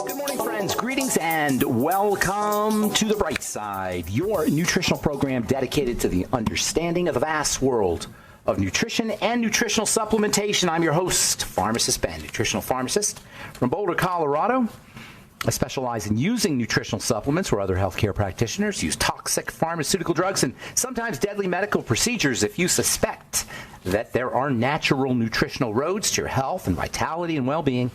Good morning, friends. Greetings and welcome to The Bright Side, your nutritional program dedicated to the understanding of the vast world of nutrition and nutritional supplementation. I'm your host, Pharmacist Ben, nutritional pharmacist from Boulder, Colorado. I specialize in using nutritional supplements where other healthcare practitioners use toxic pharmaceutical drugs and sometimes deadly medical procedures. If you suspect that there are natural nutritional roads to your health and vitality and well-being,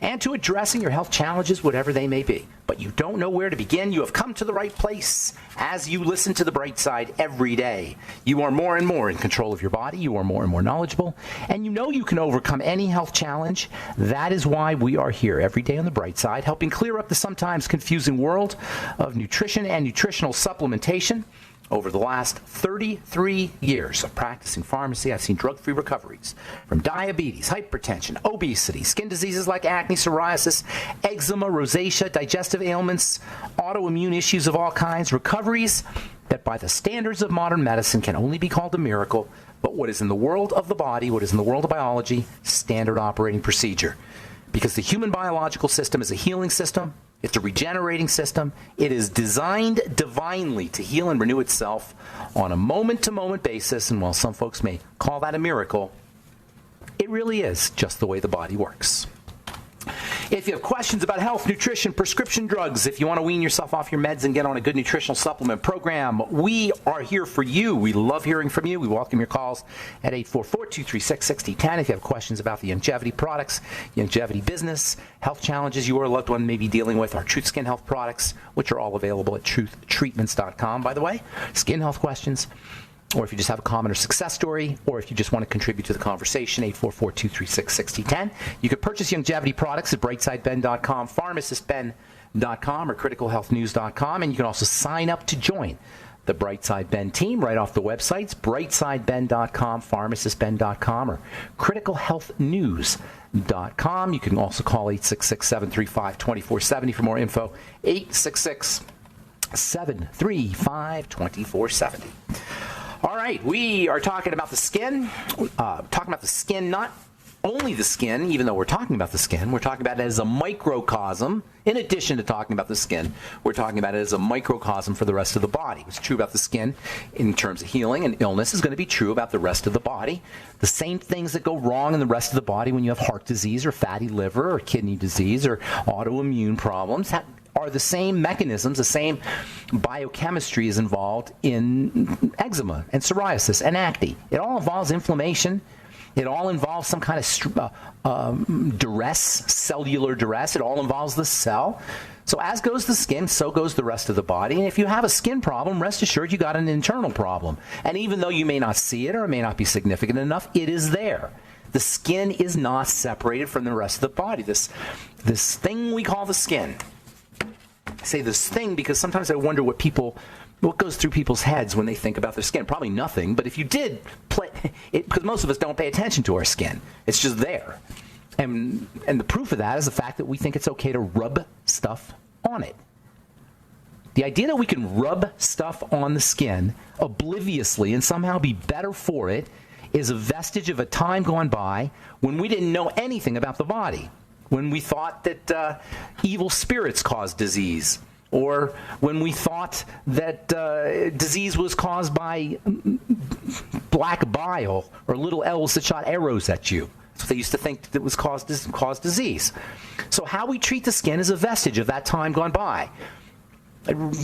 and to addressing your health challenges, whatever they may be, but you don't know where to begin, you have come to the right place. As you listen to The Bright Side every day, you are more and more in control of your body, you are more and more knowledgeable, and you know you can overcome any health challenge. That is why we are here every day on The Bright Side, helping clear up the sometimes confusing world of nutrition and nutritional supplementation. Over the last 33 years of practicing pharmacy, I've seen drug-free recoveries from diabetes, hypertension, obesity, skin diseases like acne, psoriasis, eczema, rosacea, digestive ailments, autoimmune issues of all kinds, recoveries that by the standards of modern medicine can only be called a miracle, but what is in the world of the body, what is in the world of biology, standard operating procedure. Because the human biological system is a healing system. It's a regenerating system. It is designed divinely to heal and renew itself on a moment-to-moment basis. And while some folks may call that a miracle, it really is just the way the body works. If you have questions about health, nutrition, prescription drugs, if you want to wean yourself off your meds and get on a good nutritional supplement program, we are here for you. We love hearing from you. We welcome your calls at 844-236-6010. If you have questions about the Youngevity products, Youngevity business, health challenges you or a loved one may be dealing with, our Truth Skin Health products, which are all available at truthtreatments.com, by the way, skin health questions. Or if you just have a comment or success story, or if you just want to contribute to the conversation, 844-236-6010. You can purchase Youngevity products at brightsideben.com, pharmacistben.com, or criticalhealthnews.com, and you can also sign up to join the Brightside Ben team right off the websites, brightsideben.com, pharmacistben.com, or criticalhealthnews.com. You can also call 866-735-2470 for more info, 866-735-2470. All right, we are talking about the skin, not only the skin, even though we're talking about the skin, we're talking about it as a microcosm. In addition to talking about the skin, we're talking about it as a microcosm for the rest of the body. What's true about the skin in terms of healing and illness is going to be true about the rest of the body. The same things that go wrong in the rest of the body when you have heart disease or fatty liver or kidney disease or autoimmune problems are the same mechanisms, the same biochemistry is involved in eczema and psoriasis and acne. It all involves inflammation. It all involves some kind of duress, cellular duress. It all involves the cell. So as goes the skin, so goes the rest of the body. And if you have a skin problem, rest assured you got an internal problem. And even though you may not see it or it may not be significant enough, it is there. The skin is not separated from the rest of the body. This thing we call the skin. I say this thing because sometimes I wonder what goes through people's heads when they think about their skin. Probably nothing, but if you did play it, because most of us don't pay attention to our skin. It's just there. And the proof of that is the fact that we think it's okay to rub stuff on it. The idea that we can rub stuff on the skin obliviously and somehow be better for it is a vestige of a time gone by when we didn't know anything about the body. When we thought that evil spirits caused disease, or when we thought that disease was caused by black bile or little elves that shot arrows at you. So they used to think that was caused disease. So how we treat the skin is a vestige of that time gone by.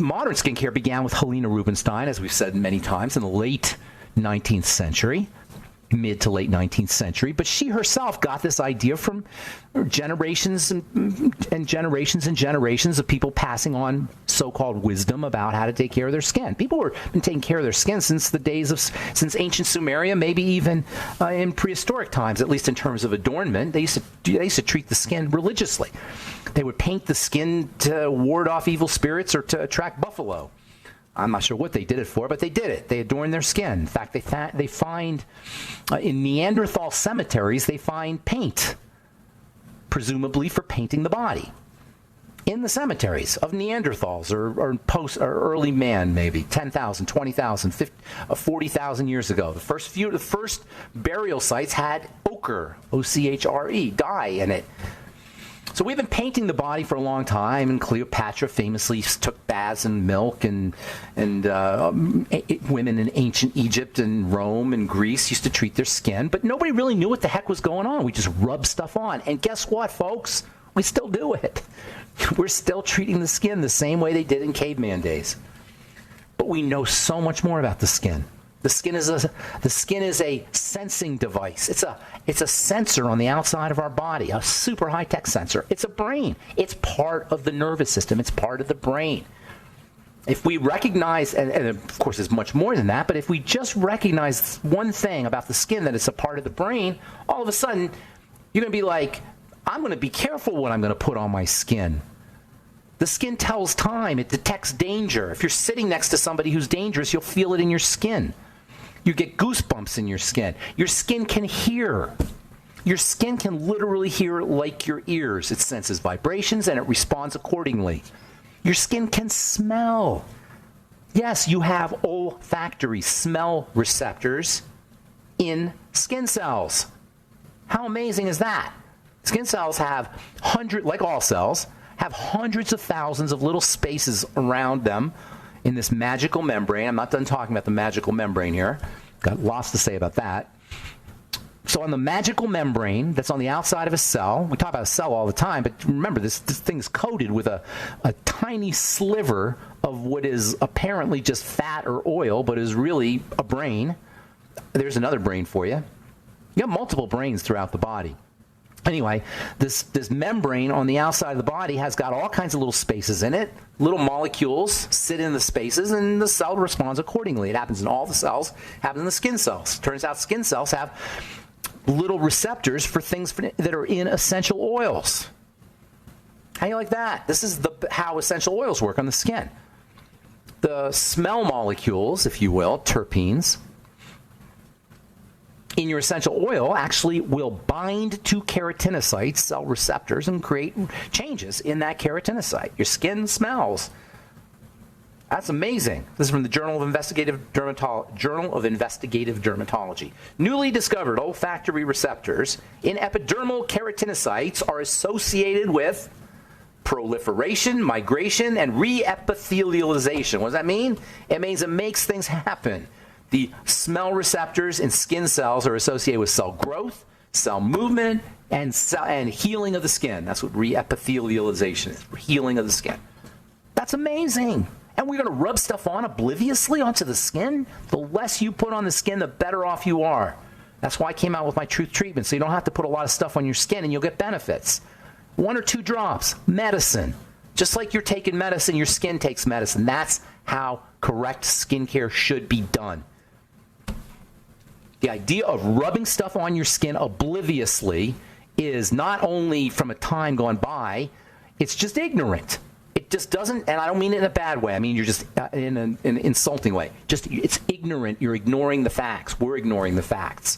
Modern skincare began with Helena Rubinstein, as we've said many times, in the late 19th century. Mid to late 19th century, but she herself got this idea from generations and generations and generations of people passing on so-called wisdom about how to take care of their skin. People have been taking care of their skin since ancient Sumeria, maybe even in prehistoric times, at least in terms of adornment. They used to treat the skin religiously. They would paint the skin to ward off evil spirits or to attract buffalo. I'm not sure what they did it for, but they did it. They adorned their skin. In fact, they find in Neanderthal cemeteries, they find paint, presumably for painting the body, in the cemeteries of Neanderthals or early man, maybe 10,000, 20,000, 40,000 years ago. The first burial sites had ochre, O-C-H-R-E, dye in it. So we've been painting the body for a long time, and Cleopatra famously took baths in milk, and women in ancient Egypt and Rome and Greece used to treat their skin, but nobody really knew what the heck was going on. We just rubbed stuff on. And guess what, folks? We still do it. We're still treating the skin the same way they did in caveman days. But we know so much more about the skin. The skin is a sensing device. It's a sensor on the outside of our body, a super high-tech sensor. It's a brain. It's part of the nervous system. It's part of the brain. If we recognize, and of course it's much more than that, but if we just recognize one thing about the skin, that it's a part of the brain, all of a sudden you're going to be like, I'm going to be careful what I'm going to put on my skin. The skin tells time. It detects danger. If you're sitting next to somebody who's dangerous, you'll feel it in your skin. You get goosebumps in your skin. Your skin can hear. Your skin can literally hear like your ears. It senses vibrations and it responds accordingly. Your skin can smell. Yes, you have olfactory smell receptors in skin cells. How amazing is that? Skin cells have like all cells, have hundreds of thousands of little spaces around them in this magical membrane. I'm not done talking about the magical membrane here. Got lots to say about that. So on the magical membrane that's on the outside of a cell, we talk about a cell all the time, but remember, this thing's coated with a tiny sliver of what is apparently just fat or oil, but is really a brain. There's another brain for you. You have multiple brains throughout the body. Anyway, this membrane on the outside of the body has got all kinds of little spaces in it. Little molecules sit in the spaces, and the cell responds accordingly. It happens in all the cells. It happens in the skin cells. Turns out skin cells have little receptors for things that are in essential oils. How do you like that? This is how essential oils work on the skin. The smell molecules, if you will, terpenes, in your essential oil actually will bind to keratinocytes, cell receptors, and create changes in that keratinocyte. Your skin smells. That's amazing. This is from the Journal of Investigative Dermatology. Newly discovered olfactory receptors in epidermal keratinocytes are associated with proliferation, migration, and reepithelialization. What does that mean? It means it makes things happen. The smell receptors in skin cells are associated with cell growth, cell movement, and healing of the skin. That's what reepithelialization is, healing of the skin. That's amazing. And we're going to rub stuff on obliviously onto the skin? The less you put on the skin, the better off you are. That's why I came out with my Truth treatment, so you don't have to put a lot of stuff on your skin and you'll get benefits. 1 or 2 drops, medicine. Just like you're taking medicine, your skin takes medicine. That's how correct skincare should be done. The idea of rubbing stuff on your skin obliviously is not only from a time gone by, it's just ignorant. It just doesn't, and I don't mean it in a bad way. I mean you're just in an insulting way. Just, it's ignorant. You're ignoring the facts. We're ignoring the facts.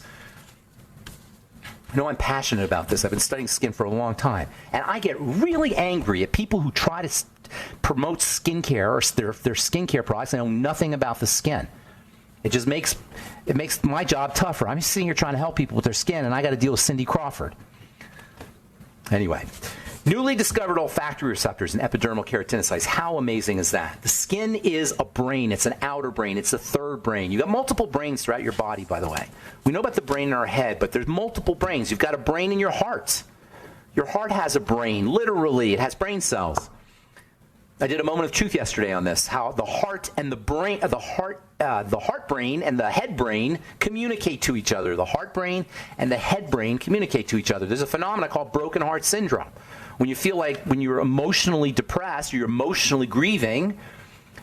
I know I'm passionate about this. I've been studying skin for a long time. And I get really angry at people who try to promote skincare or their skincare products and know nothing about the skin. It just makes my job tougher. I'm sitting here trying to help people with their skin, and I got to deal with Cindy Crawford. Anyway, newly discovered olfactory receptors in epidermal keratinocytes. How amazing is that? The skin is a brain. It's an outer brain. It's the third brain. You've got multiple brains throughout your body, by the way. We know about the brain in our head, but there's multiple brains. You've got a brain in your heart. Your heart has a brain. Literally, it has brain cells. I did a moment of truth yesterday on this, how the heart and the brain, the heart brain and the head brain communicate to each other. The heart brain and the head brain communicate to each other. There's a phenomenon called broken heart syndrome. When you feel like when you're emotionally depressed or you're emotionally grieving,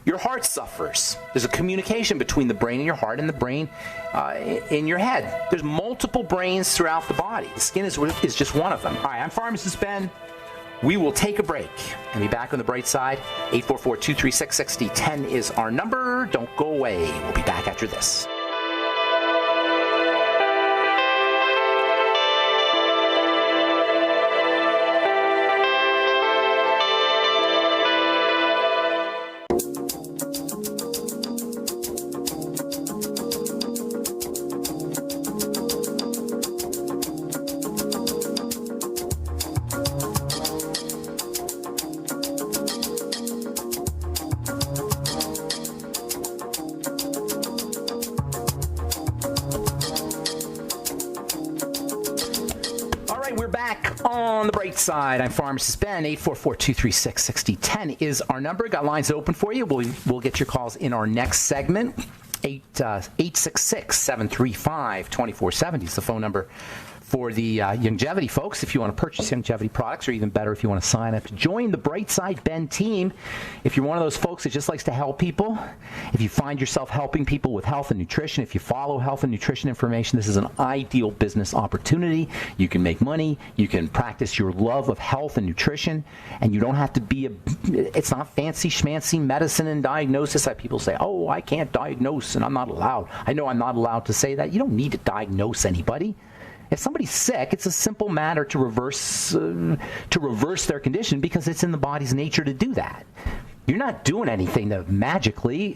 your heart suffers. There's a communication between the brain in your heart and the brain in your head. There's multiple brains throughout the body. The skin is just one of them. Hi, I'm Pharmacist Ben. We will take a break and be back on the bright side. 844-236-6010 is our number. Don't go away. We'll be back after this. on the bright side. I'm Pharmacist Ben. 844-236-6010 is our number. Got lines open for you. We'll get your calls in our next segment. 866-735-2470 is the phone number for the Youngevity folks. If you want to purchase Youngevity products, or even better, if you want to sign up to join the Brightside Ben team, if you're one of those folks that just likes to help people, if you find yourself helping people with health and nutrition, if you follow health and nutrition information, this is an ideal business opportunity. You can make money, you can practice your love of health and nutrition, and you don't have to be it's not fancy schmancy medicine and diagnosis. People say, oh, I can't diagnose and I'm not allowed. I know I'm not allowed to say that. You don't need to diagnose anybody. If somebody's sick, it's a simple matter to reverse their condition, because it's in the body's nature to do that. You're not doing anything to magically.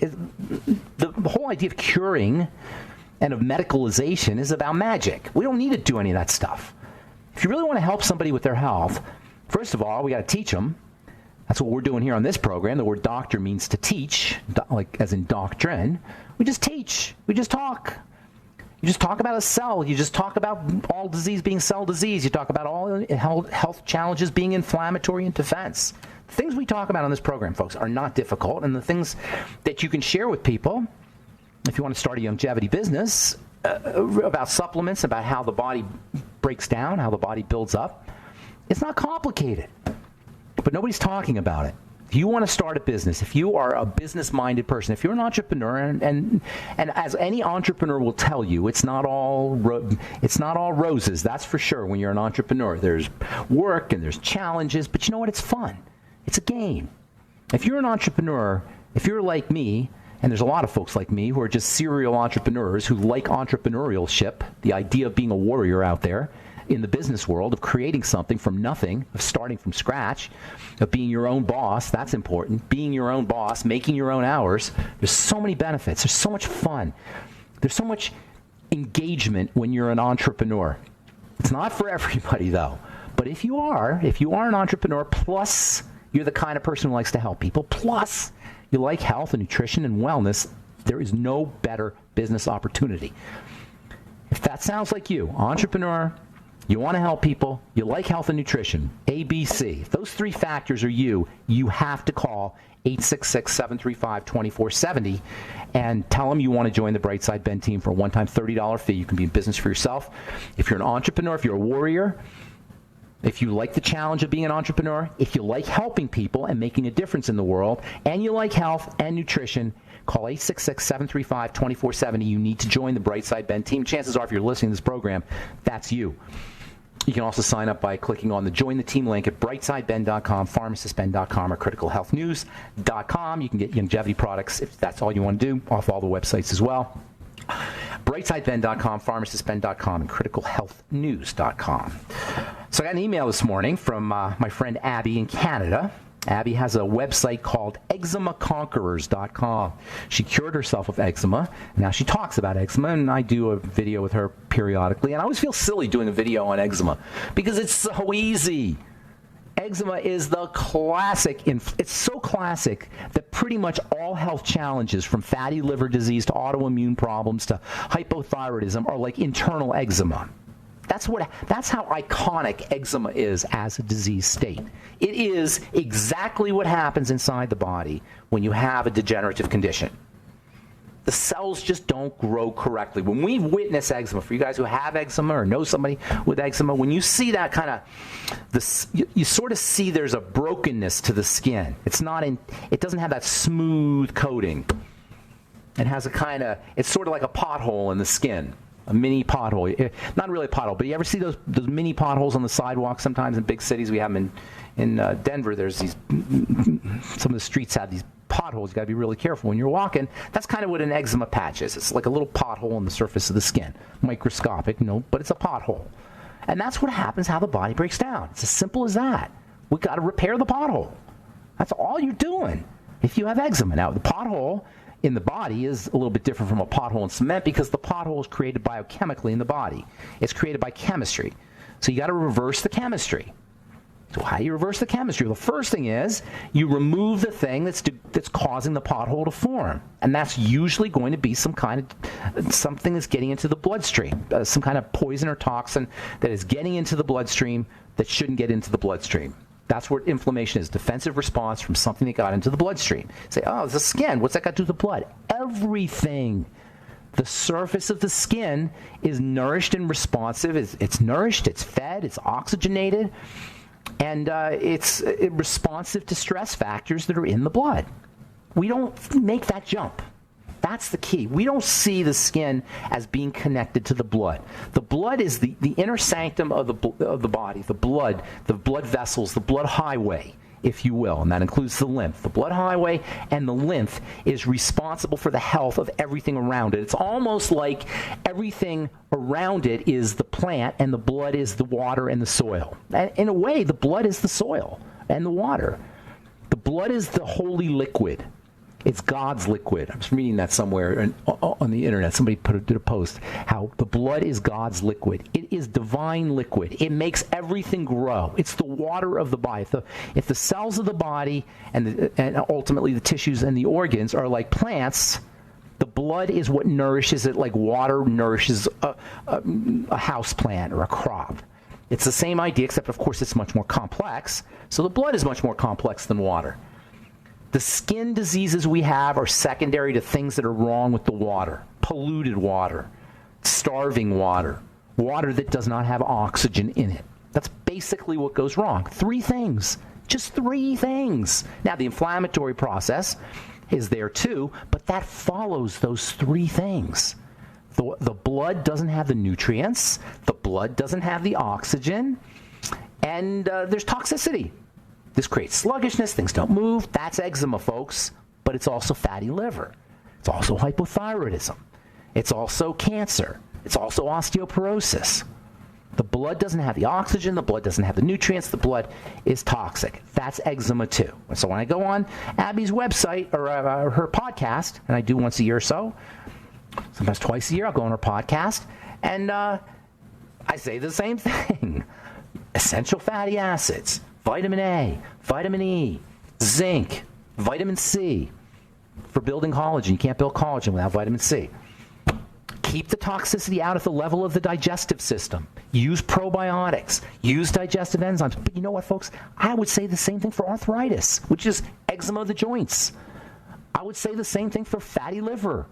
The whole idea of curing and of medicalization is about magic. We don't need to do any of that stuff. If you really want to help somebody with their health, first of all, we got to teach them. That's what we're doing here on this program. The word doctor means to teach, like as in doctrine. We just teach. We just talk. You just talk about a cell. You just talk about all disease being cell disease. You talk about all health challenges being inflammatory and defense. The things we talk about on this program, folks, are not difficult. And the things that you can share with people, if you want to start a Youngevity business, about supplements, about how the body breaks down, how the body builds up, it's not complicated. But nobody's talking about it. If you want to start a business, if you are a business-minded person, if you're an entrepreneur, and as any entrepreneur will tell you, it's not all roses, that's for sure. When you're an entrepreneur, there's work and there's challenges, but you know what? It's fun. It's a game. If you're an entrepreneur, if you're like me, and there's a lot of folks like me who are just serial entrepreneurs who like entrepreneurship, the idea of being a warrior out there in the business world, of creating something from nothing, of starting from scratch, of being your own boss. That's important. Being your own boss, making your own hours. There's so many benefits. There's so much fun. There's so much engagement when you're an entrepreneur. It's not for everybody, though. But if you are an entrepreneur, plus you're the kind of person who likes to help people, plus you like health and nutrition and wellness, there is no better business opportunity. If that sounds like you, entrepreneur, you want to help people, you like health and nutrition, ABC. If those three factors are you have to call 866-735-2470 and tell them you want to join the Brightside Ben team for a one-time $30 fee. You can be in business for yourself. If you're an entrepreneur, if you're a warrior, if you like the challenge of being an entrepreneur, if you like helping people and making a difference in the world, and you like health and nutrition, call 866-735-2470. You need to join the Brightside Ben team. Chances are, if you're listening to this program, that's you. You can also sign up by clicking on the Join the Team link at brightsideben.com, pharmacistben.com, or criticalhealthnews.com. You can get Youngevity products, if that's all you want to do, off all the websites as well. brightsideben.com, pharmacistben.com, and criticalhealthnews.com. So I got an email this morning from my friend Abby in Canada. Abby has a website called eczemaconquerors.com. She cured herself of eczema. Now she talks about eczema, and I do a video with her periodically. And I always feel silly doing a video on eczema because it's so easy. Eczema is the classic. It's so classic that pretty much all health challenges, from fatty liver disease to autoimmune problems to hypothyroidism, are like internal eczema. That's how iconic eczema is as a disease state. It is exactly what happens inside the body when you have a degenerative condition. The cells just don't grow correctly. When we witness eczema, for you guys who have eczema or know somebody with eczema, when you see that kind of, you sort of see there's a brokenness to the skin. It doesn't have that smooth coating. It has it's sort of like a pothole in the skin. A mini pothole. Not really a pothole, but you ever see those mini potholes on the sidewalk? Sometimes in big cities, we have them in Denver. There's some of the streets have these potholes. You got to be really careful when you're walking. That's kind of what an eczema patch is. It's like a little pothole on the surface of the skin. Microscopic, but it's a pothole. And that's what happens, how the body breaks down. It's as simple as that. We've got to repair the pothole. That's all you're doing if you have eczema. Now, the pothole in the body is a little bit different from a pothole in cement, because the pothole is created biochemically in the body. It's created by chemistry. So you got to reverse the chemistry. So how do you reverse the chemistry? Well, the first thing is you remove the thing that's causing the pothole to form. And that's usually going to be something that's getting into the bloodstream, some kind of poison or toxin that is getting into the bloodstream that shouldn't get into the bloodstream. That's what inflammation is, defensive response from something that got into the bloodstream. Say, oh, it's the skin. What's that got to do with the blood? Everything. The surface of the skin is nourished and responsive. It's nourished, it's fed, it's oxygenated, and it's responsive to stress factors that are in the blood. We don't make that jump. That's the key. We don't see the skin as being connected to the blood. The blood is the inner sanctum of the body, the blood vessels, the blood highway, if you will, and that includes the lymph. The blood highway and the lymph is responsible for the health of everything around it. It's almost like everything around it is the plant and the blood is the water and the soil. And in a way, the blood is the soil and the water. The blood is the holy liquid. It's God's liquid. I was reading that somewhere on the internet. Somebody did a post how the blood is God's liquid. It is divine liquid. It makes everything grow. It's the water of the body. If the cells of the body and ultimately the tissues and the organs are like plants, the blood is what nourishes it, like water nourishes a house plant or a crop. It's the same idea, except of course it's much more complex. So the blood is much more complex than water. The skin diseases we have are secondary to things that are wrong with the water. Polluted water, starving water, water that does not have oxygen in it. That's basically what goes wrong. 3 things, just 3 things. Now, the inflammatory process is there too, but that follows those 3 things. The blood doesn't have the nutrients, the blood doesn't have the oxygen, and there's toxicity. This creates sluggishness, things don't move. That's eczema, folks. But it's also fatty liver. It's also hypothyroidism. It's also cancer. It's also osteoporosis. The blood doesn't have the oxygen. The blood doesn't have the nutrients. The blood is toxic. That's eczema too. So when I go on Abby's website or her podcast, and I do once a year or so, sometimes twice a year, I'll go on her podcast, and I say the same thing. Essential fatty acids. Vitamin A, vitamin E, zinc, vitamin C for building collagen. You can't build collagen without vitamin C. Keep the toxicity out at the level of the digestive system. Use probiotics. Use digestive enzymes. But you know what, folks? I would say the same thing for arthritis, which is eczema of the joints. I would say the same thing for fatty liver,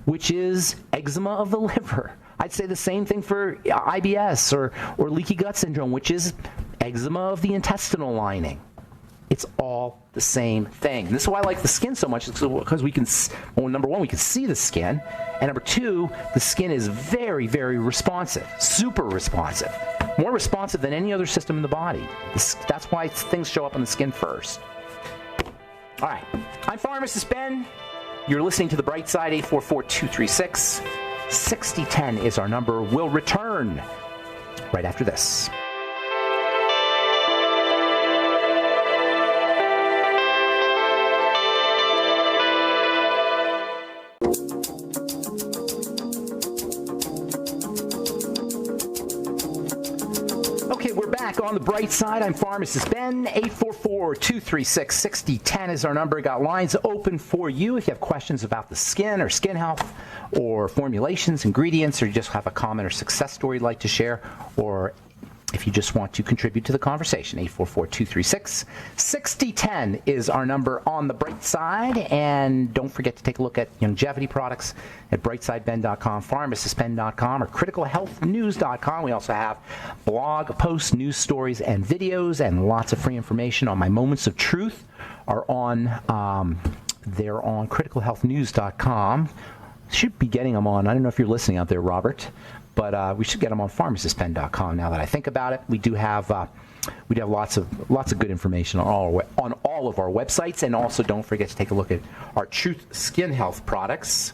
which is eczema of the liver. I'd say the same thing for IBS or leaky gut syndrome, which is eczema of the intestinal lining. It's all the same thing. And this is why I like the skin so much, because we can, well, number one, we can see the skin, and number two, the skin is very, very responsive, super responsive, more responsive than any other system in the body. That's why things show up on the skin first. All right, I'm Pharmacist Ben. You're listening to The Bright Side. 844-236-6010 is our number. We'll return right after this. Okay, we're back on The Bright Side. I'm Pharmacist Ben. 844-236-6010 is our number. Got lines open for you if you have questions about the skin or skin health or formulations, ingredients, or you just have a comment or success story you'd like to share, or if you just want to contribute to the conversation. 844-236-6010 is our number on The Bright Side. And don't forget to take a look at Youngevity products at brightsideben.com, pharmacistben.com, or criticalhealthnews.com. We also have blog posts, news stories, and videos, and lots of free information on my Moments of Truth are on, they're on criticalhealthnews.com. Should be getting them on. I don't know if you're listening out there, Robert, but we should get them on pharmacistben.com now that I think about it. We do have lots of good information on all of our websites, and also don't forget to take a look at our Truth Skin Health products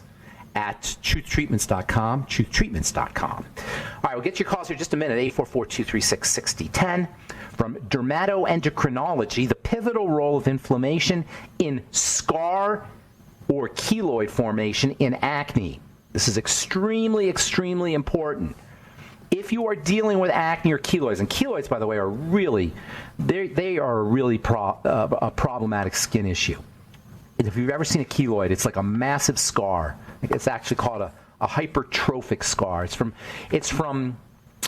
at truthtreatments.com, truthtreatments.com. All right, we'll get your calls here in just a minute. 844-236-6010 from dermatoendocrinology, the pivotal role of inflammation in scar or keloid formation in acne. This is extremely, extremely important. if you are dealing with acne or keloids, and keloids, by the way, are really, they are a really a problematic skin issue. If you've ever seen a keloid, it's like a massive scar. It's actually called a hypertrophic scar. It's from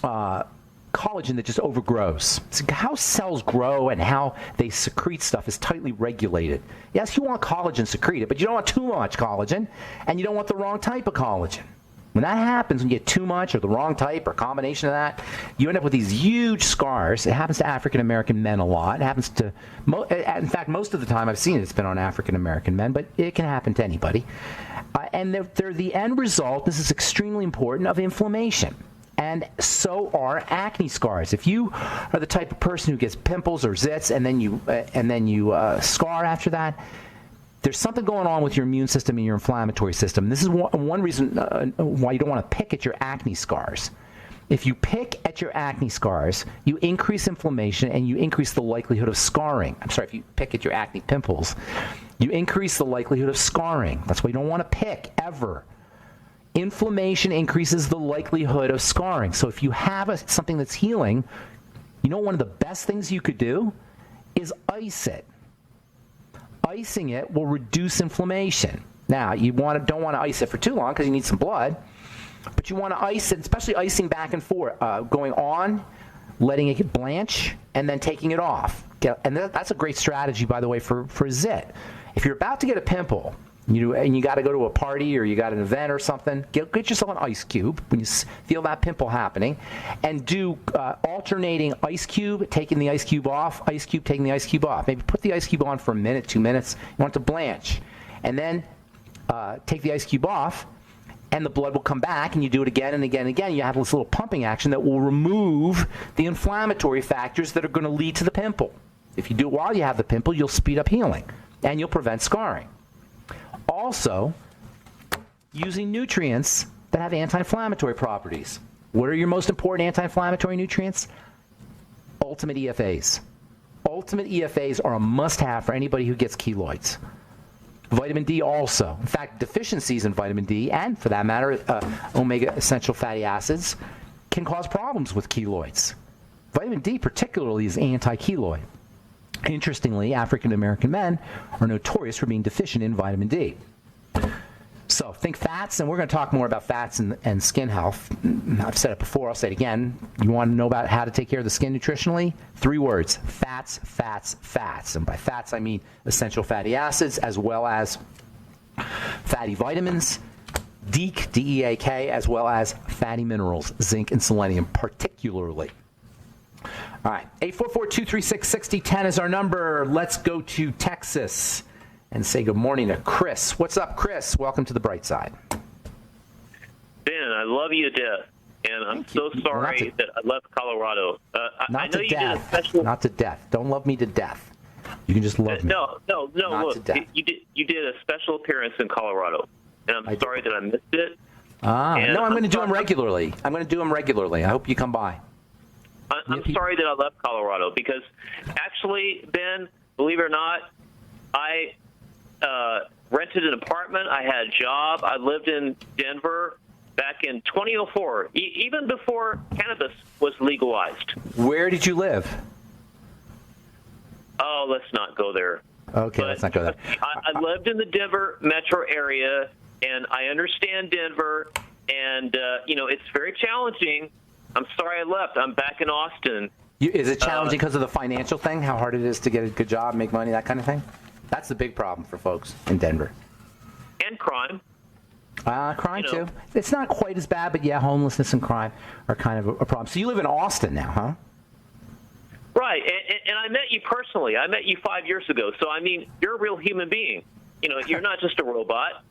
collagen that just overgrows. So how cells grow and how they secrete stuff is tightly regulated. Yes, you want collagen secreted, but you don't want too much collagen, and you don't want the wrong type of collagen. When that happens, when you get too much or the wrong type or combination of that, you end up with these huge scars. It happens to African-American men a lot. It happens to, in fact, most of the time I've seen it's been on African-American men, but it can happen to anybody. And they're the end result, this is extremely important, of inflammation. And so are acne scars. If you are the type of person who gets pimples or zits and then you scar after that, there's something going on with your immune system and your inflammatory system. This is one reason why you don't want to pick at your acne scars. If you pick at your acne scars, you increase inflammation and you increase the likelihood of scarring. I'm sorry, if you pick at your acne pimples, you increase the likelihood of scarring. That's why you don't want to pick ever. Inflammation increases the likelihood of scarring. So if you have something that's healing, you know one of the best things you could do is ice it. Icing it will reduce inflammation. Now, you don't want to ice it for too long because you need some blood, but you want to ice it, especially icing back and forth, going on, letting it blanch, and then taking it off. And that's a great strategy, by the way, for zit. If you're about to get a pimple, and you got to go to a party or you got an event or something, get yourself an ice cube when you feel that pimple happening, and do alternating ice cube, taking the ice cube off, ice cube, taking the ice cube off. Maybe put the ice cube on for a minute, 2 minutes. You want it to blanch. And then take the ice cube off, and the blood will come back, and you do it again and again and again. You have this little pumping action that will remove the inflammatory factors that are going to lead to the pimple. If you do it while you have the pimple, you'll speed up healing, and you'll prevent scarring. Also, using nutrients that have anti-inflammatory properties. What are your most important anti-inflammatory nutrients? Ultimate EFAs. Ultimate EFAs are a must-have for anybody who gets keloids. Vitamin D also. In fact, deficiencies in vitamin D, and for that matter, omega essential fatty acids, can cause problems with keloids. Vitamin D particularly is anti-keloid. Interestingly, African-American men are notorious for being deficient in vitamin D. So think fats, and we're going to talk more about fats and skin health. I've said it before, I'll say it again. You want to know about how to take care of the skin nutritionally? 3 words: fats, fats, fats. And by fats, I mean essential fatty acids as well as fatty vitamins, DEAK, D-E-A-K, as well as fatty minerals, zinc and selenium particularly. All right, 844-236-6010 is our number. Let's go to Texas and say good morning to Chris. What's up, Chris? Welcome to the bright side. Ben, I love you to death, and I'm so sorry that I left Colorado. I know you did a special. Not to death. Don't love me to death. You can just love me. No. Look, you did a special appearance in Colorado, and I'm sorry that I missed it. No, I'm going to do them regularly. I'm going to do them regularly. I hope you come by. I'm sorry that I left Colorado because, actually, Ben, believe it or not, I rented an apartment. I had a job. I lived in Denver back in 2004, even before cannabis was legalized. Where did you live? Oh, let's not go there. Okay, let's not go there. I lived in the Denver metro area, and I understand Denver, and, it's very challenging. I'm sorry I left. I'm back in Austin. Is it challenging because of the financial thing, how hard it is to get a good job, make money, that kind of thing? That's the big problem for folks in Denver. And crime. Crime, too. It's not quite as bad, but, yeah, homelessness and crime are kind of a problem. So you live in Austin now, huh? Right, and I met you personally. I met you 5 years ago. So, I mean, you're a real human being. You're not just a robot.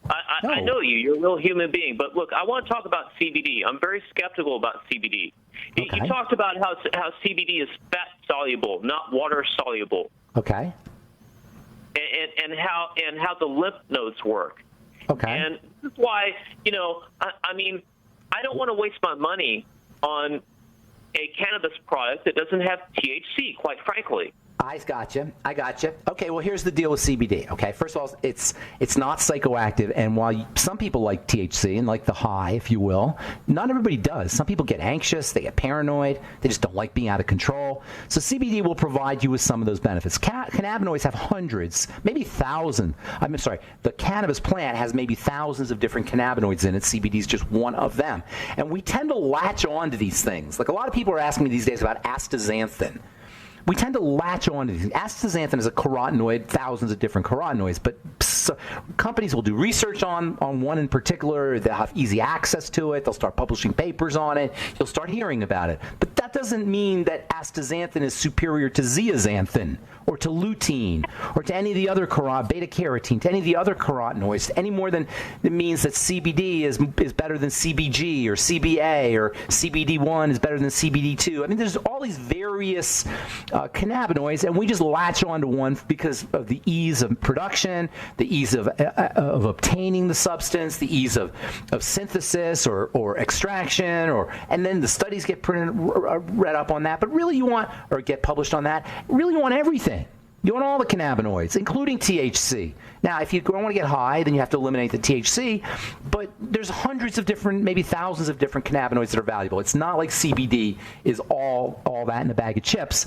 I know you. You're a real human being. But, look, I want to talk about CBD. I'm very skeptical about CBD. Okay. You talked about how CBD is fat-soluble, not water-soluble. Okay. And how the lymph nodes work. Okay. And this is why, I don't want to waste my money on a cannabis product that doesn't have THC, quite frankly. I got you. Okay, well, here's the deal with CBD. Okay, first of all, it's not psychoactive, and while some people like THC and like the high, if you will, not everybody does. Some people get anxious, they get paranoid, they just don't like being out of control. So CBD will provide you with some of those benefits. Cannabinoids have hundreds, maybe thousands. I'm sorry, the cannabis plant has maybe thousands of different cannabinoids in it. CBD is just one of them, and we tend to latch on to these things. Like a lot of people are asking me these days about astaxanthin. We tend to latch on to these. Astaxanthin is a carotenoid, thousands of different carotenoids, but companies will do research on one in particular. They'll have easy access to it. They'll start publishing papers on it. You'll start hearing about it. But that doesn't mean that astaxanthin is superior to zeaxanthin or to lutein or to any of the other beta-carotene, to any of the other carotenoids, any more than it means that CBD is better than CBG or CBA or CBD1 is better than CBD2. I mean, there's all these various cannabinoids, and we just latch onto one because of the ease of production, the ease of obtaining the substance, the ease of synthesis or extraction, and then the studies get read up on that. But really, you want, or get published on that. Really, you want everything. You want all the cannabinoids, including THC. Now, if you don't want to get high, then you have to eliminate the THC. But there's hundreds of different, maybe thousands of different cannabinoids that are valuable. It's not like CBD is all that in a bag of chips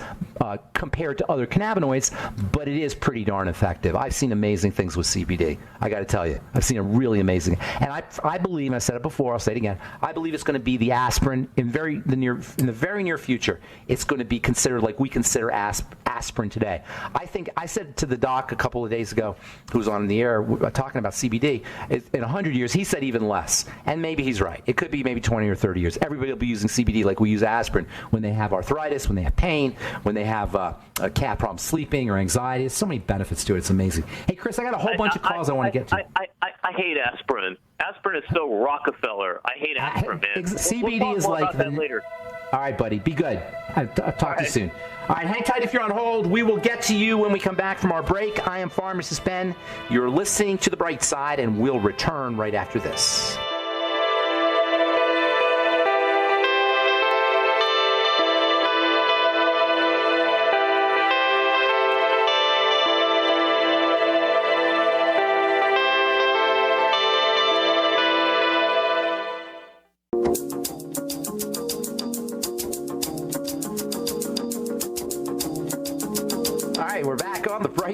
compared to other cannabinoids, but it is pretty darn effective. I've seen amazing things with CBD. I got to tell you, I've seen a really amazing. And I believe, and I said it before, I'll say it again. I believe it's going to be the aspirin in the very near future. It's going to be considered like we consider aspirin today. I think I said to the doc a couple of days ago, who was on the air talking about CBD, in 100 years, he said even less. And maybe he's right. It could be maybe 20 or 30 years. Everybody will be using CBD like we use aspirin when they have arthritis, when they have pain, when they have a cat problem sleeping or anxiety. There's so many benefits to it. It's amazing. Hey, Chris, I got a whole bunch of calls I want to get to. I hate aspirin. Aspirin is so Rockefeller. I hate aspirin, man. CBD is like that later. All right, buddy. Be good. I'll talk to you soon. All right, hang tight if you're on hold. We will get to you when we come back from our break. I am Pharmacist Ben. You're listening to The Bright Side, and we'll return right after this.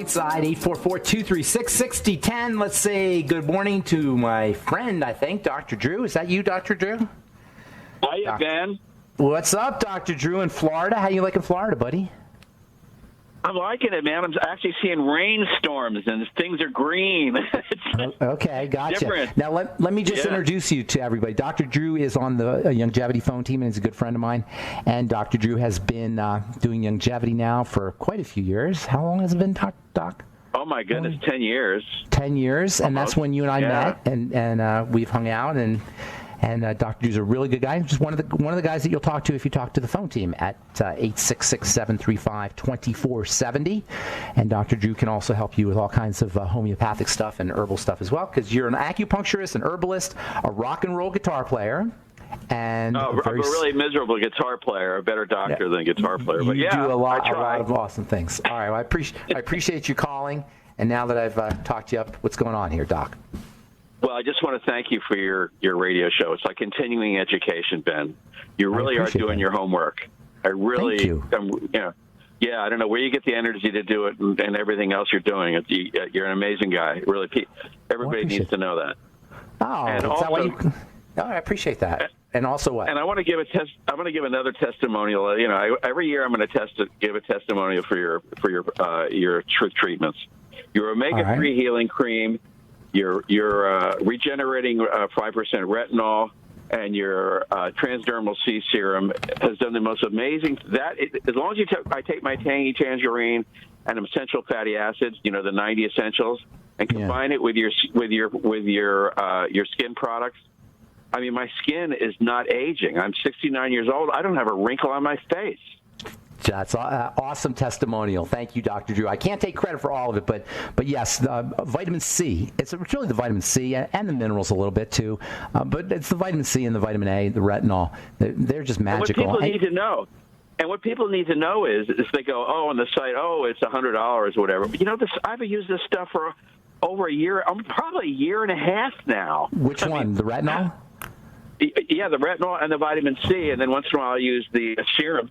Side 844-236-6010. Let's say good morning to my friend, I think, Dr. Drew. Is that you, Dr. Drew? Hiya, Ben. What's up, Dr. Drew in Florida? How you liking Florida, buddy? I'm liking it, man. I'm actually seeing rainstorms and things are green. Okay, gotcha. Different. Now let me just introduce you to everybody. Dr. Drew is on the Youngevity phone team and is a good friend of mine. And Dr. Drew has been doing Youngevity now for quite a few years. How long has it been, Doc? Oh my goodness, 10 years. 10 years, and that's when you and I met, and we've hung out and Dr. Drew's a really good guy. Just one of the guys that you'll talk to if you talk to the phone team at 866-735-2470. And Dr. Drew can also help you with all kinds of homeopathic stuff and herbal stuff as well, because you're an acupuncturist, an herbalist, a rock and roll guitar player. And I'm a really miserable guitar player, a better doctor than a guitar player. But you do a lot of awesome things. All right, well, I appreciate you calling. And now that I've talked you up, what's going on here, Doc? Well, I just want to thank you for your radio show. It's like continuing education, Ben. You really are doing your homework. I really, thank you. I don't know where you get the energy to do it and everything else you're doing. You're an amazing guy. Really, everybody needs to know that. Oh, and also, that why you? No, I appreciate that. And also what? And I want to give I'm going to give another testimonial. Every year I'm going to give a testimonial for your treatments. Your omega-3 healing cream. Your regenerating 5% retinol and your transdermal C serum has done the most amazing. As long as I take my tangy tangerine and essential fatty acids, the 90 essentials, and combine it with your skin products. I mean, my skin is not aging. I'm 69 years old. I don't have a wrinkle on my face. That's awesome testimonial. Thank you, Dr. Drew. I can't take credit for all of it, but yes, vitamin C. It's really the vitamin C and the minerals a little bit too, but it's the vitamin C and the vitamin A, the retinol. They're just magical. What people need to know, And what people need to know is they go, oh, on the site, oh, it's $100 or whatever. But, I've used this stuff for over a year, probably a year and a half now. Which one, the retinol? Yeah, the retinol and the vitamin C, and then once in a while I use the serum.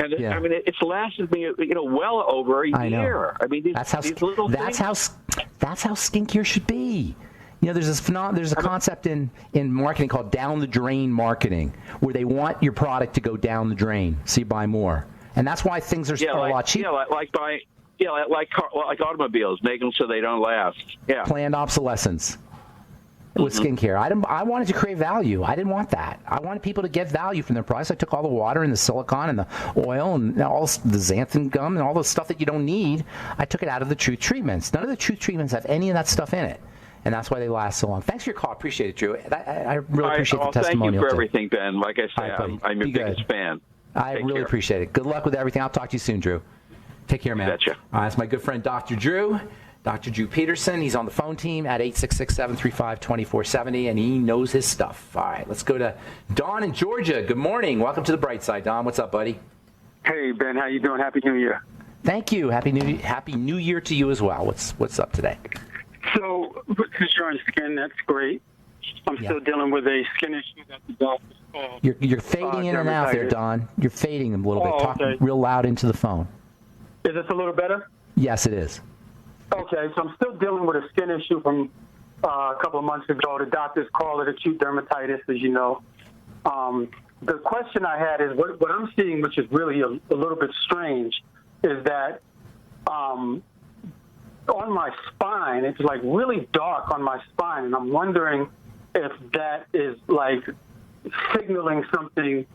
And it's lasted me, well over a year. I mean, that's how skincare should be. There's a concept in marketing called down the drain marketing, where they want your product to go down the drain, so you buy more, and that's why things are a lot cheaper. Like automobiles, make them so they don't last. Yeah, planned obsolescence. With skincare, I wanted to create value. I didn't want that. I wanted people to get value from their products. I took all the water and the silicone and the oil and all the xanthan gum and all the stuff that you don't need. I took it out of the Truth treatments. None of the Truth treatments have any of that stuff in it, and that's why they last so long. Thanks for your call. Appreciate it, Drew. I really appreciate the testimonial. Thank you for everything, Ben. Like I said, I'm your biggest fan. I really appreciate it. Good luck with everything. I'll talk to you soon, Drew. Take care, man. Betcha. That's my good friend, Dr. Drew. Dr. Drew Peterson. He's on the phone team at 866-735-2470, and he knows his stuff. All right, let's go to Don in Georgia. Good morning. Welcome to the bright side, Don. What's up, buddy? Hey, Ben. How you doing? Happy New Year. Thank you. Happy New Year to you as well. What's up today? So, since you're on skin, that's great. I'm still dealing with a skin issue that the doctor's called. You're fading in and out there, Don. You're fading a little bit. Talk real loud into the phone. Is this a little better? Yes, it is. Okay, so I'm still dealing with a skin issue from a couple of months ago. The doctors call it acute dermatitis, as you know. The question I had is what I'm seeing, which is really a little bit strange, is that on my spine, it's like really dark on my spine, and I'm wondering if that is like signaling something,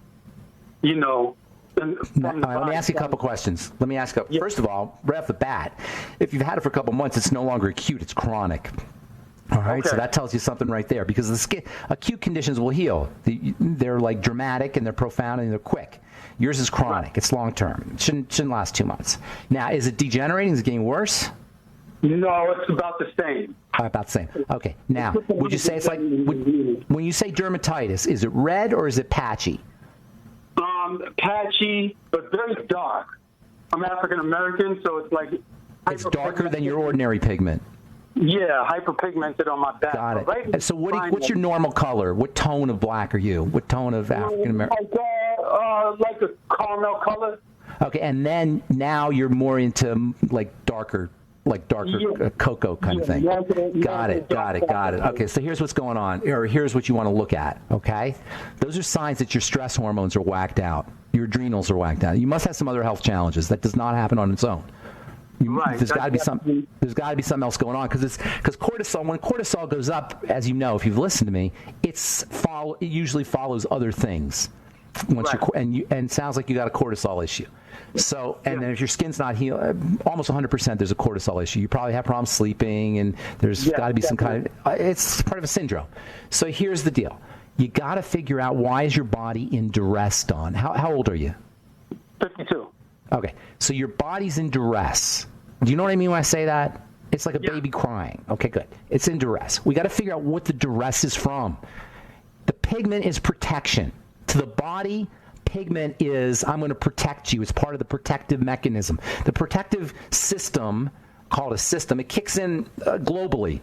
let me ask you a couple questions. First of all, right off the bat, if you've had it for a couple months, it's no longer acute, it's chronic. All right, so that tells you something right there, because the skin, acute conditions will heal. They're like dramatic and they're profound and they're quick. Yours is chronic. It's long term. It shouldn't last 2 months. Now, is it degenerating? Is it getting worse? No, it's about the same. About the same. Okay. Now, would you say it's like, when you say dermatitis, is it red or is it patchy? Patchy, but very dark. I'm African American, so it's like it's darker than your ordinary pigment. Yeah, hyperpigmented on my back. Got it. Right, so what's your normal color? What tone of black are you? What tone of African American? Like a caramel color. Okay, and then now you're more into like darker cocoa kind of thing. Got it. Okay, so here's what's going on, or here's what you want to look at, okay? Those are signs that your stress hormones are whacked out. Your adrenals are whacked out. You must have some other health challenges. That does not happen on its own. There's got to be something else going on, because cortisol. When cortisol goes up, as you know, if you've listened to me, it usually follows other things. And it sounds like you got a cortisol issue. So, and then if your skin's not healed, almost 100% there's a cortisol issue. You probably have problems sleeping, and there's got to be some kind of, it's part of a syndrome. So here's the deal. You got to figure out, why is your body in duress, Don? How old are you? 52. Okay, so your body's in duress. Do you know what I mean when I say that? It's like a baby crying. Okay, good. It's in duress. We got to figure out what the duress is from. The pigment is protection. To the body, pigment is, I'm going to protect you. It's part of the protective mechanism. The protective system, called a system, it kicks in globally,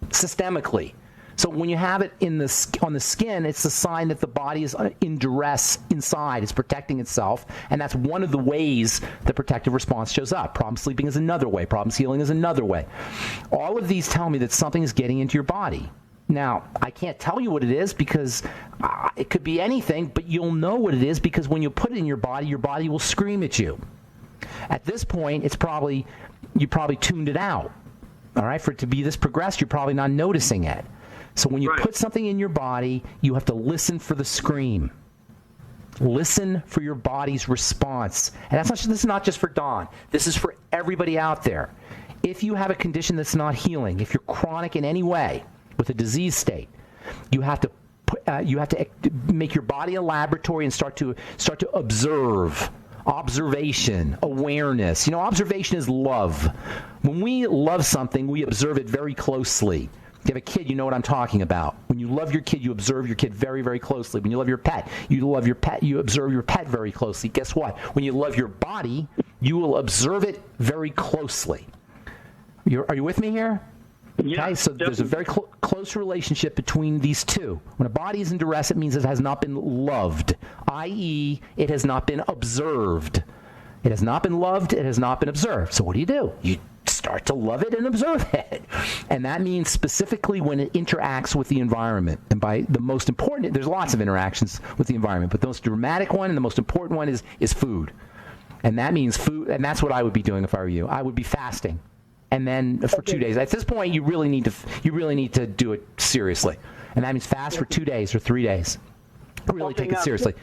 systemically. So when you have it on the skin, it's a sign that the body is in duress inside. It's protecting itself, and that's one of the ways the protective response shows up. Problem sleeping is another way. Problem healing is another way. All of these tell me that something is getting into your body. Now, I can't tell you what it is, because it could be anything, but you'll know what it is because when you put it in your body will scream at you. At this point, you probably tuned it out. All right, for it to be this progressed, you're probably not noticing it. So when you put something in your body, you have to listen for the scream. Listen for your body's response. And this is not just for Don. This is for everybody out there. If you have a condition that's not healing, if you're chronic in any way with a disease state, you have to make your body a laboratory and start to observe. Observation, awareness. Observation is love. When we love something, we observe it very closely. If you have a kid, you know what I'm talking about. When you love your kid, you observe your kid very, very closely. When you love your pet, you observe your pet very closely. Guess what? When you love your body, you will observe it very closely. Are you with me here? Yeah, okay, so definitely. There's a very close relationship between these two. When a body is in duress, it means it has not been loved, i.e., it has not been observed. It has not been loved, it has not been observed. So what do? You start to love it and observe it. And that means specifically when it interacts with the environment. And by the most important, there's lots of interactions with the environment, but the most dramatic one and the most important one is food. And that means food, and that's what I would be doing if I were you. I would be fasting. And then for 2 days. At this point, you really need to do it seriously. And that means fast for 2 days or 3 days. Really take it seriously.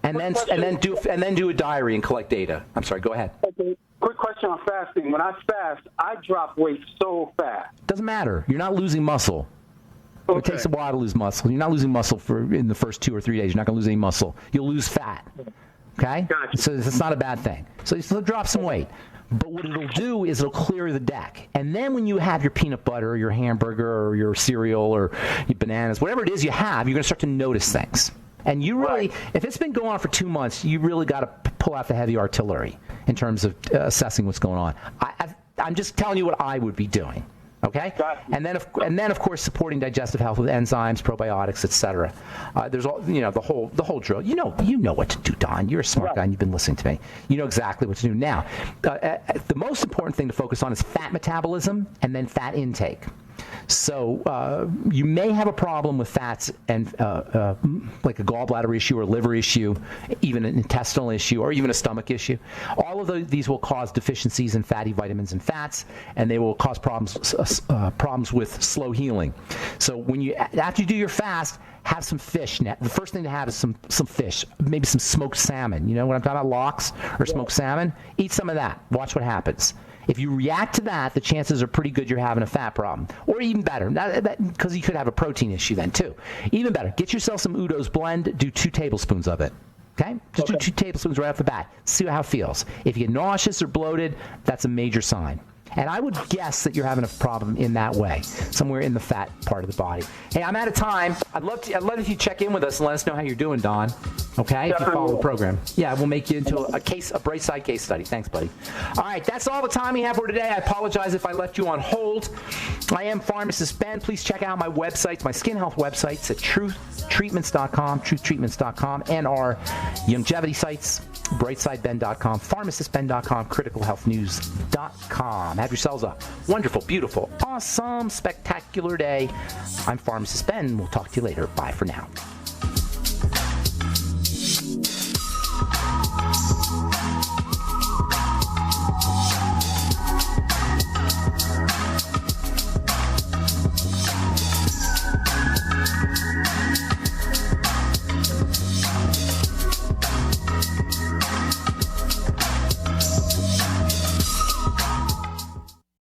And then do a diary and collect data. I'm sorry, go ahead. Okay. Quick question on fasting. When I fast, I drop weight so fast. Doesn't matter. You're not losing muscle. Okay. It takes a while to lose muscle. You're not losing muscle in the first 2 or 3 days. You're not going to lose any muscle. You'll lose fat. Okay? Gotcha. So it's not a bad thing. So you still drop some weight. But what it'll do is it'll clear the deck. And then when you have your peanut butter or your hamburger or your cereal or your bananas, whatever it is you have, you're going to start to notice things. And you really, if it's been going on for 2 months, you really got to pull out the heavy artillery in terms of assessing what's going on. I'm just telling you what I would be doing. Okay, and then of course supporting digestive health with enzymes, probiotics, etc. There's all the whole drill. You know what to do, Don. You're a smart guy, and you've been listening to me. You know exactly what to do. Now, the most important thing to focus on is fat metabolism and then fat intake. So you may have a problem with fats and like a gallbladder issue or liver issue, even an intestinal issue or even a stomach issue. All of these will cause deficiencies in fatty vitamins and fats, and they will cause problems with slow healing. So after you do your fast, have some fish. The first thing to have is some fish, maybe some smoked salmon. You know what I'm talking about, lox or smoked salmon? Eat some of that. Watch what happens. If you react to that, the chances are pretty good you're having a fat problem. Or even better, because you could have a protein issue then too. Even better, get yourself some Udo's blend, do 2 tablespoons of it. Okay? Just do 2 tablespoons right off the bat. See how it feels. If you get nauseous or bloated, that's a major sign. And I would guess that you're having a problem in that way, somewhere in the fat part of the body. Hey, I'm out of time. I'd love if you check in with us and let us know how you're doing, Don. Okay? If you follow the program. Yeah, we'll make you into a bright side case study. Thanks, buddy. All right, that's all the time we have for today. I apologize if I left you on hold. I am Pharmacist Ben. Please check out my websites, my skin health websites at truthtreatments.com, and our Youngevity sites, brightsideben.com, pharmacistben.com, criticalhealthnews.com. Have yourselves a wonderful, beautiful, awesome, spectacular day. I'm Pharmacist Ben. We'll talk to you later. Bye for now.